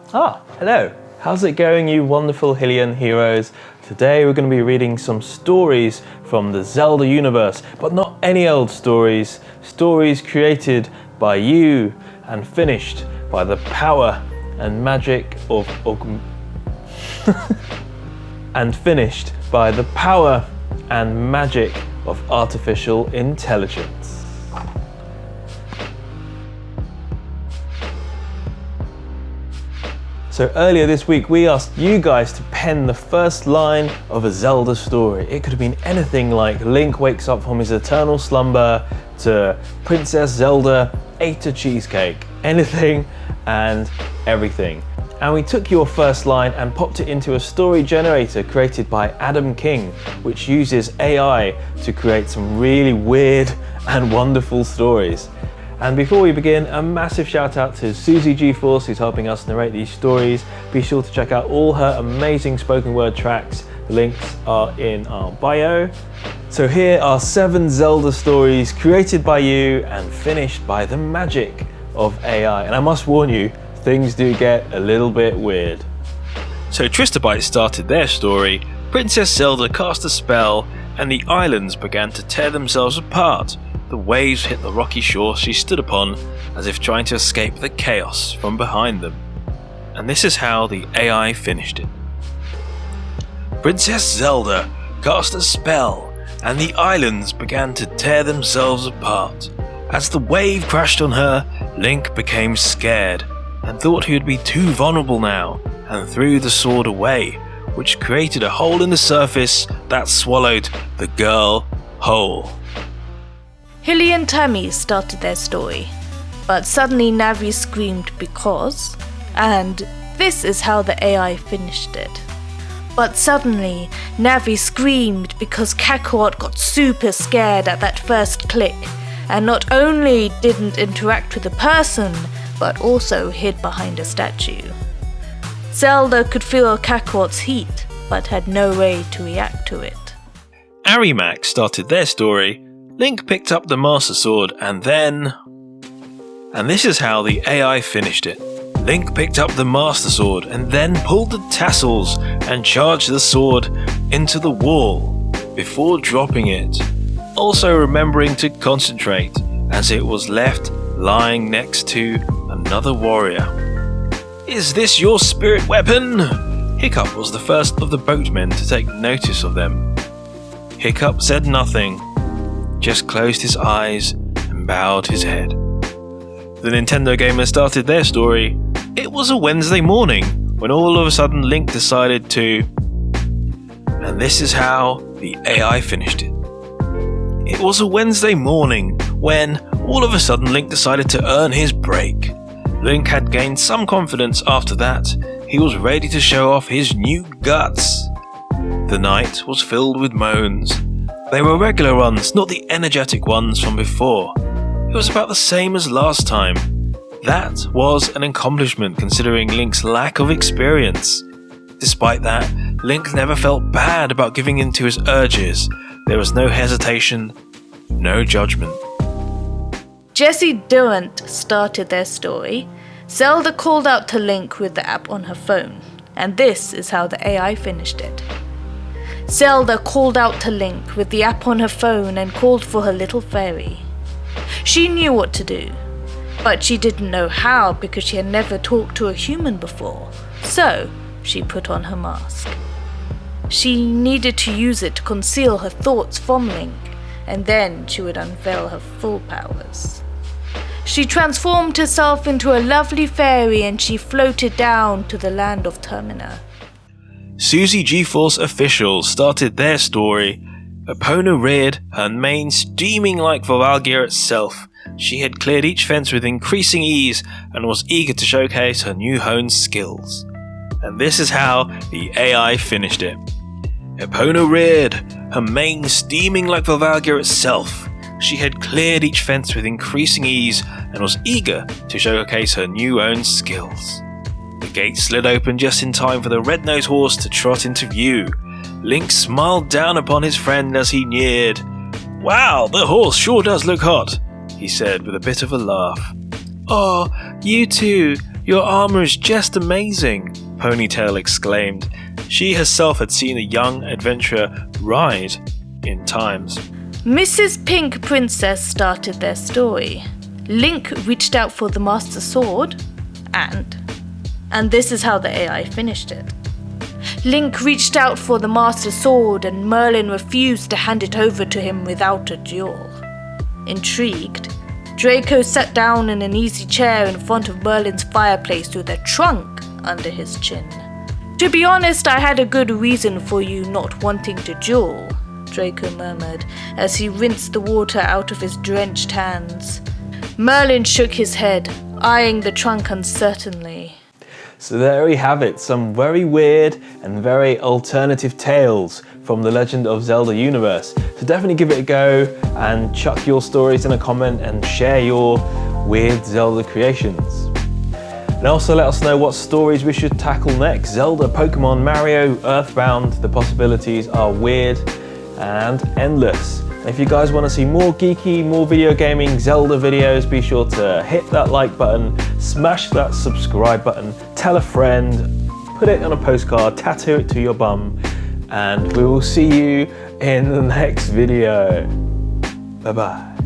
Hello. How's it going, you wonderful Hylian heroes? Today we're going to be reading some stories from the Zelda universe, but not any old stories. Stories created by you and finished by the power and magic of artificial intelligence. So earlier this week, we asked you guys to pen the first line of a Zelda story. It could have been anything like Link wakes up from his eternal slumber to Princess Zelda ate a cheesecake. Anything and everything. And we took your first line and popped it into a story generator created by Adam King, which uses AI to create some really weird and wonderful stories. And before we begin, a massive shout out to Suzie Geeforce, who's helping us narrate these stories. Be sure to check out all her amazing spoken word tracks. The links are in our bio. So here are 7 Zelda stories created by you and finished by the magic of AI. And I must warn you, things do get a little bit weird. So Tristabyte started their story, Princess Zelda cast a spell, and the islands began to tear themselves apart. The waves hit the rocky shore she stood upon, as if trying to escape the chaos from behind them. And this is how the AI finished it. Princess Zelda cast a spell, and the islands began to tear themselves apart. As the wave crashed on her, Link became scared, and thought he would be too vulnerable now, and threw the sword away, which created a hole in the surface that swallowed the girl whole. Hilly and Tammy started their story, but suddenly Navi screamed because, and this is how the AI finished it. But suddenly, Navi screamed because Kakarot got super scared at that first click, and not only didn't interact with a person, but also hid behind a statue. Zelda could feel Kakarot's heat, but had no way to react to it. Arimac started their story. Link picked up the Master Sword and then... And this is how the AI finished it. Link picked up the Master Sword and then pulled the tassels and charged the sword into the wall before dropping it, also remembering to concentrate as it was left lying next to another warrior. Is this your spirit weapon? Hiccup was the first of the boatmen to take notice of them. Hiccup said nothing, just closed his eyes and bowed his head. The Nintendo gamers started their story. It was a Wednesday morning when all of a sudden Link decided to... And this is how the AI finished it. It was a Wednesday morning when all of a sudden Link decided to earn his break. Link had gained some confidence after that. He was ready to show off his new guts. The night was filled with moans. They were regular ones, not the energetic ones from before. It was about the same as last time. That was an accomplishment considering Link's lack of experience. Despite that, Link never felt bad about giving in to his urges. There was no hesitation, no judgment. Jessie Durant started their story. Zelda called out to Link with the app on her phone, and this is how the AI finished it. Zelda called out to Link with the app on her phone and called for her little fairy. She knew what to do, but she didn't know how because she had never talked to a human before, so she put on her mask. She needed to use it to conceal her thoughts from Link, and then she would unveil her full powers. She transformed herself into a lovely fairy and she floated down to the land of Termina. Suzie Geeforce officials started their story. Epona reared, her mane steaming like Volvalgia itself. She had cleared each fence with increasing ease and was eager to showcase her new honed skills. And this is how the AI finished it. Epona reared, her mane steaming like Volvalgia itself. She had cleared each fence with increasing ease and was eager to showcase her new owned skills. The gate slid open just in time for the red-nosed horse to trot into view. Link smiled down upon his friend as he neared. "Wow, the horse sure does look hot," he said with a bit of a laugh. "Oh, you too. Your armor is just amazing, Ponytail exclaimed. She herself had seen a young adventurer ride in times. Mrs. Pink Princess started their story. Link reached out for the Master Sword, and this is how the AI finished it. Link reached out for the Master Sword and Merlin refused to hand it over to him without a duel. Intrigued, Draco sat down in an easy chair in front of Merlin's fireplace with a trunk under his chin. To be honest, I had a good reason for you not wanting to duel, Draco murmured as he rinsed the water out of his drenched hands. Merlin shook his head, eyeing the trunk uncertainly. So there we have it, some very weird and very alternative tales from the Legend of Zelda universe. So definitely give it a go and chuck your stories in a comment and share your weird Zelda creations. And also let us know what stories we should tackle next. Zelda, Pokemon, Mario, Earthbound, the possibilities are weird and endless. If you guys want to see more geeky, more video gaming Zelda videos, be sure to hit that like button, smash that subscribe button, tell a friend, put it on a postcard, tattoo it to your bum, and we will see you in the next video. Bye bye.